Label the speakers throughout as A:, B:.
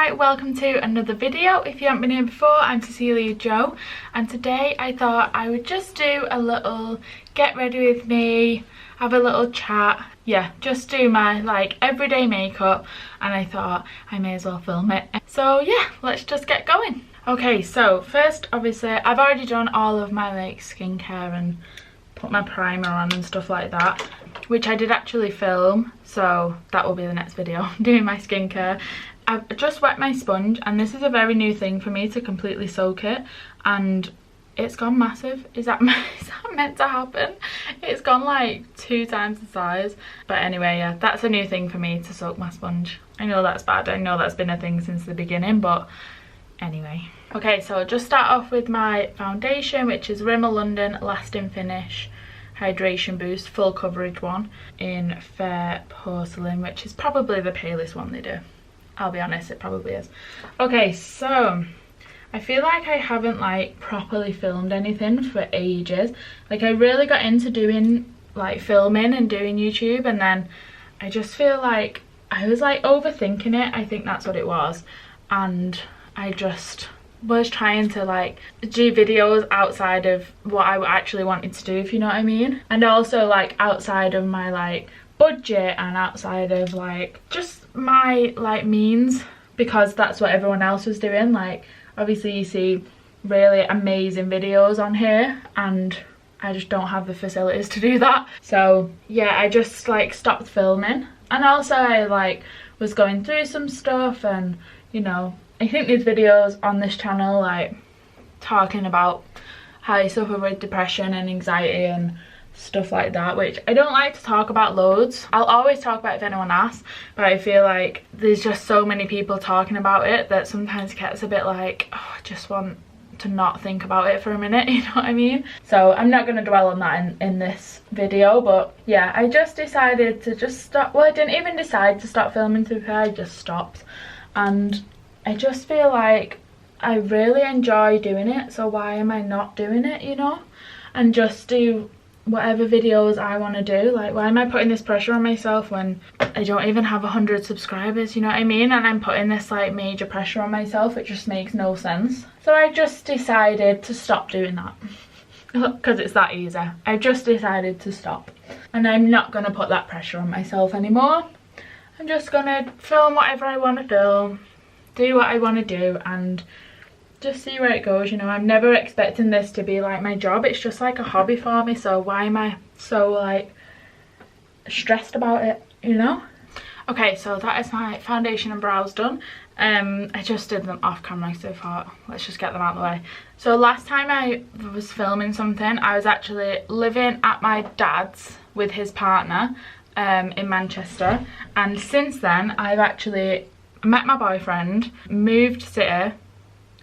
A: Hi, welcome to another video. If you haven't been here before, I'm Cecilia Jo, and today I thought I would just do a little get ready with me, have a little chat, yeah, just do my like everyday makeup, and I thought I may as well film it. So yeah, let's just get going. Okay, so first, obviously I've already done all of my like skincare and put my primer on and stuff like that, which I did actually film, so that will be the next video, doing my skincare. I've just wet my sponge, and this is a very new thing for me to completely soak it, and it's gone massive. Is that meant to happen? It's gone like 2 times the size. But anyway, yeah, that's a new thing for me to soak my sponge. I know that's bad, I know that's been a thing since the beginning, but anyway. Okay, so I'll just start off with my foundation, which is Rimmel London Lasting Finish Hydration Boost Full Coverage one in Fair Porcelain, which is probably the palest one they do. I'll be honest, it probably is. Okay, so I feel like I haven't like properly filmed anything for ages. Like I really got into doing like filming and doing YouTube, and then I just feel like I was like overthinking it. I think that's what it was, and I just was trying to like do videos outside of what I actually wanted to do, if you know what I mean, and also like outside of my like budget and outside of like just my like means, because that's what everyone else was doing. Like obviously you see really amazing videos on here, and I just don't have the facilities to do that. So yeah, I just like stopped filming, and also I like was going through some stuff, and you know, I think there's videos on this channel like talking about how I suffer with depression and anxiety and stuff like that, which I don't like to talk about loads. I'll always talk about it if anyone asks, but I feel like there's just so many people talking about it that sometimes it gets a bit like, oh, I just want to not think about it for a minute, you know what I mean? So I'm not going to dwell on that in this video, but yeah, I just decided to just stop. Well, I didn't even decide to stop filming, to be fair, I just stopped, and I just feel like I really enjoy doing it, so why am I not doing it, you know? And just do whatever videos I want to do. Like, why am I putting this pressure on myself when I don't even have 100 subscribers, you know what I mean? And I'm putting this like major pressure on myself. It just makes no sense. So I just decided to stop doing that, because it's that easy. I just decided to stop, and I'm not going to put that pressure on myself anymore. I'm just going to film whatever I want to film, do what I want to do, and just see where it goes, you know. I'm never expecting this to be like my job. It's just like a hobby for me, so why am I so like stressed about it, you know? Okay, so that is my foundation and brows done. I just did them off camera, so I thought let's just get them out of the way. So last time I was filming something, I was actually living at my dad's with his partner in Manchester, and since then I've actually met my boyfriend, moved city,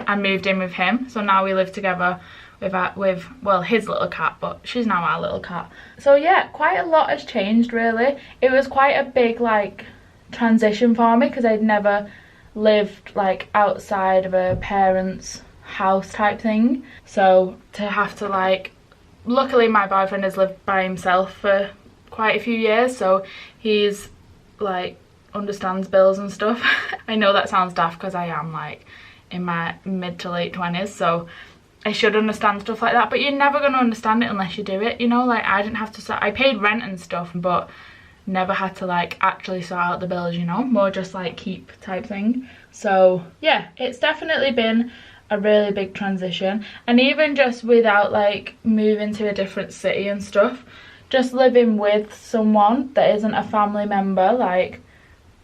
A: and moved in with him. So now we live together with well, his little cat, but she's now our little cat. So yeah, quite a lot has changed really. It was quite a big like transition for me, because I'd never lived like outside of a parent's house type thing. So to have to like, luckily my boyfriend has lived by himself for quite a few years, so he's like understands bills and stuff. I know that sounds daft, because I am like in my mid to late 20s, so I should understand stuff like that, but you're never going to understand it unless you do it, you know. Like I didn't have to I paid rent and stuff, but never had to like actually sort out the bills, you know, more just like keep type thing. So yeah, it's definitely been a really big transition, and even just without like moving to a different city and stuff, just living with someone that isn't a family member, like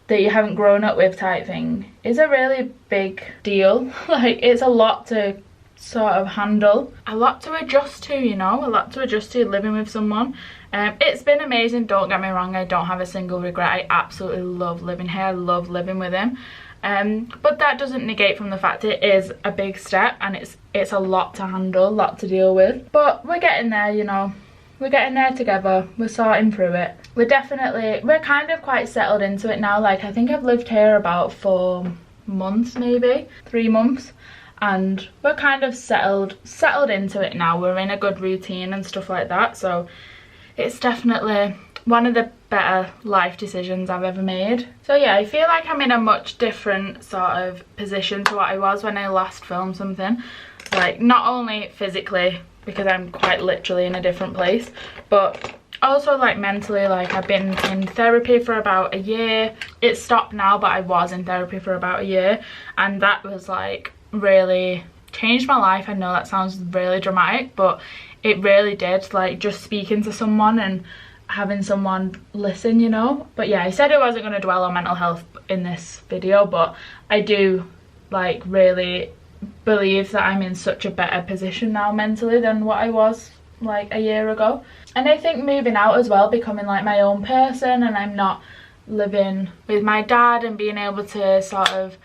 A: that you haven't grown up with type thing, is a really big deal. Like it's a lot to sort of handle, a lot to adjust to, you know, a lot to adjust to living with someone. It's been amazing, don't get me wrong, I don't have a single regret. I absolutely love living here, I love living with him, but that doesn't negate from the fact it is a big step, and it's a lot to handle, a lot to deal with, but we're getting there, you know. We're getting there together, we're sorting through it. We're kind of quite settled into it now. Like I think I've lived here about 4 months, maybe 3 months, and we're kind of settled into it now. We're in a good routine and stuff like that, so it's definitely one of the better life decisions I've ever made. So yeah, I feel like I'm in a much different sort of position to what I was when I last filmed something. Like, not only physically, because I'm quite literally in a different place, but also like mentally. Like, I've been in therapy for about a year. It stopped now, but I was in therapy for about a year, and that was like really changed my life. I know that sounds really dramatic, but it really did. Like, just speaking to someone and having someone listen, you know. But yeah, I said I wasn't going to dwell on mental health in this video, but I do like really believe that I'm in such a better position now mentally than what I was like a year ago. And I think moving out as well, becoming like my own person, and I'm not living with my dad, and being able to sort of,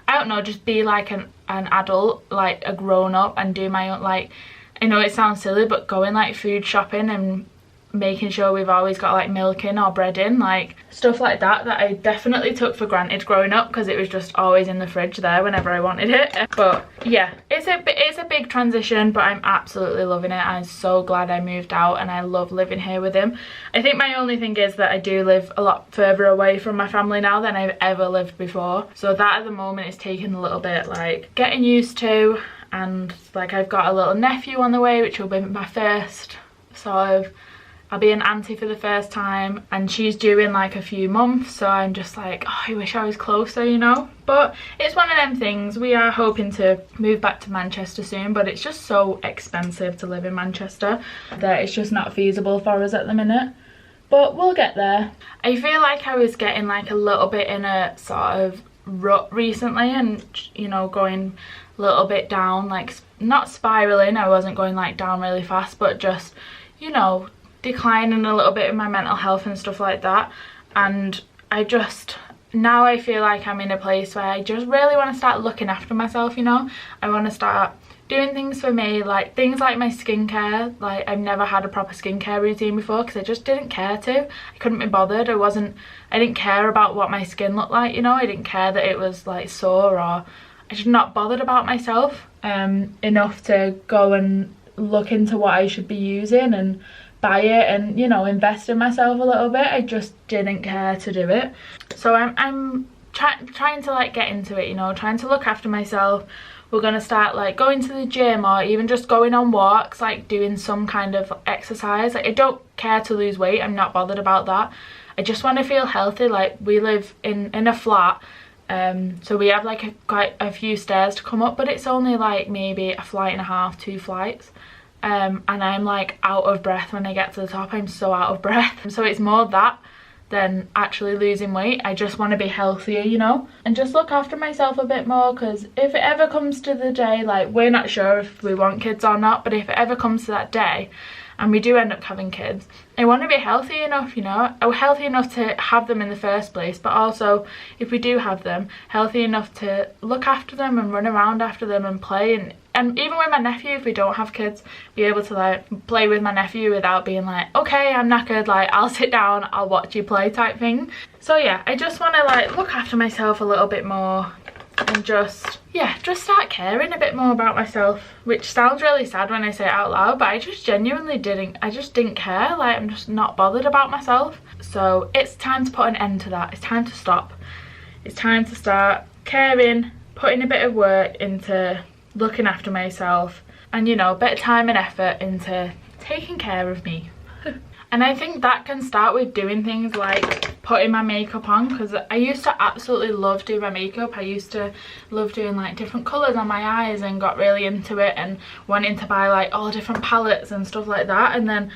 A: I don't know, just be like an adult, like a grown up, and do my own, like, I know it sounds silly, but going like food shopping and making sure we've always got like milk in or bread in, like stuff like that I definitely took for granted growing up, because it was just always in the fridge there whenever I wanted it. But yeah, it's a big transition, but I'm absolutely loving it. I'm so glad I moved out, and I love living here with him. I think my only thing is that I do live a lot further away from my family now than I've ever lived before, so that at the moment is taking a little bit like getting used to. And like, I've got a little nephew on the way, which will be my first sort of, I'll be an auntie for the first time, and she's due in like a few months, so I'm just like, oh, I wish I was closer, you know. But it's one of them things. We are hoping to move back to Manchester soon, but it's just so expensive to live in Manchester that it's just not feasible for us at the minute. But we'll get there. I feel like I was getting like a little bit in a sort of rut recently, and you know, going a little bit down, like not spiraling, I wasn't going like down really fast, but just, you know, declining a little bit in my mental health and stuff like that. And I just, now I feel like I'm in a place where I just really want to start looking after myself, you know. I want to start doing things for me, like things like my skincare. Like, I've never had a proper skincare routine before, because I just didn't care to. I couldn't be bothered. I didn't care about what my skin looked like, you know. I didn't care that it was like sore, or I just not bothered about myself enough to go and look into what I should be using and buy it and, you know, invest in myself a little bit. I just didn't care to do it. So I'm trying to like get into it, you know, trying to look after myself. We're gonna start like going to the gym, or even just going on walks, like doing some kind of exercise. Like, I don't care to lose weight, I'm not bothered about that. I just want to feel healthy. Like, we live in a flat, so we have like quite a few stairs to come up, but it's only like maybe a flight and a half, 2 flights. And I'm like out of breath when I get to the top. I'm so out of breath. So it's more that than actually losing weight. I just want to be healthier, you know, and just look after myself a bit more, because if it ever comes to the day, like, we're not sure if we want kids or not, but if it ever comes to that day and we do end up having kids, I want to be healthy enough, you know, healthy enough to have them in the first place, but also, if we do have them, healthy enough to look after them and run around after them and play. And even with my nephew, if we don't have kids, be able to like play with my nephew without being like, okay, I'm knackered, like I'll sit down, I'll watch you play type thing. So yeah, I just want to like look after myself a little bit more, and just, yeah, just start caring a bit more about myself, which sounds really sad when I say it out loud, but I just genuinely didn't care. Like, I'm just not bothered about myself. So it's time to put an end to that. It's time to stop. It's time to start caring, putting a bit of work into looking after myself, and, you know, a bit of time and effort into taking care of me. And I think that can start with doing things like putting my makeup on, because I used to absolutely love doing my makeup. I used to love doing like different colours on my eyes, and got really into it and wanting to buy like all different palettes and stuff like that, and then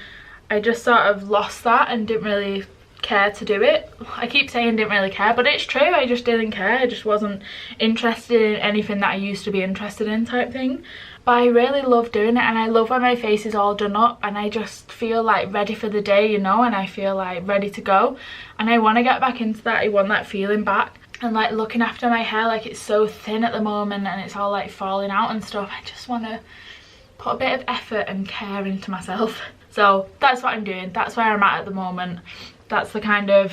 A: I just sort of lost that and didn't really care to do it. I keep saying didn't really care, but it's true. I just didn't care. I just wasn't interested in anything that I used to be interested in type thing. But I really love doing it, and I love when my face is all done up and I just feel like ready for the day, you know, and I feel like ready to go, and I want to get back into that. I want that feeling back. And like looking after my hair, like it's so thin at the moment and it's all like falling out and stuff. I just want to put a bit of effort and care into myself. So that's what I'm doing. That's where I'm at the moment. That's the kind of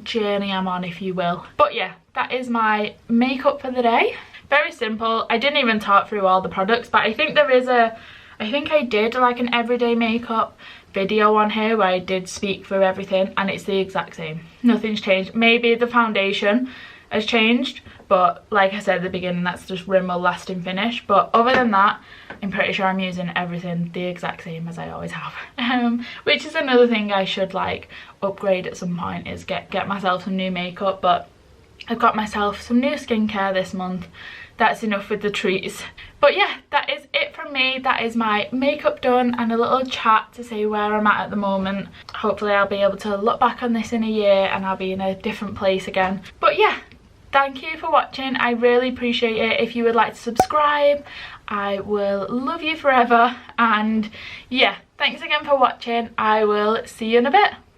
A: journey I'm on, if you will. But yeah, that is my makeup for the day. Very simple. I didn't even talk through all the products, but I think there is a I think I did like an everyday makeup video on here where I did speak through everything, and it's the exact same. Nothing's changed. Maybe the foundation has changed, but like I said at the beginning, that's just Rimmel Lasting Finish. But other than that, I'm pretty sure I'm using everything the exact same as I always have. Which is another thing I should like upgrade at some point, is get myself some new makeup. But I've got myself some new skincare this month. That's enough with the treats. But yeah, that is it from me. That is my makeup done and a little chat to say where I'm at the moment. Hopefully I'll be able to look back on this in a year and I'll be in a different place again. But yeah, thank you for watching. I really appreciate it. If you would like to subscribe, I will love you forever. And yeah, thanks again for watching. I will see you in a bit.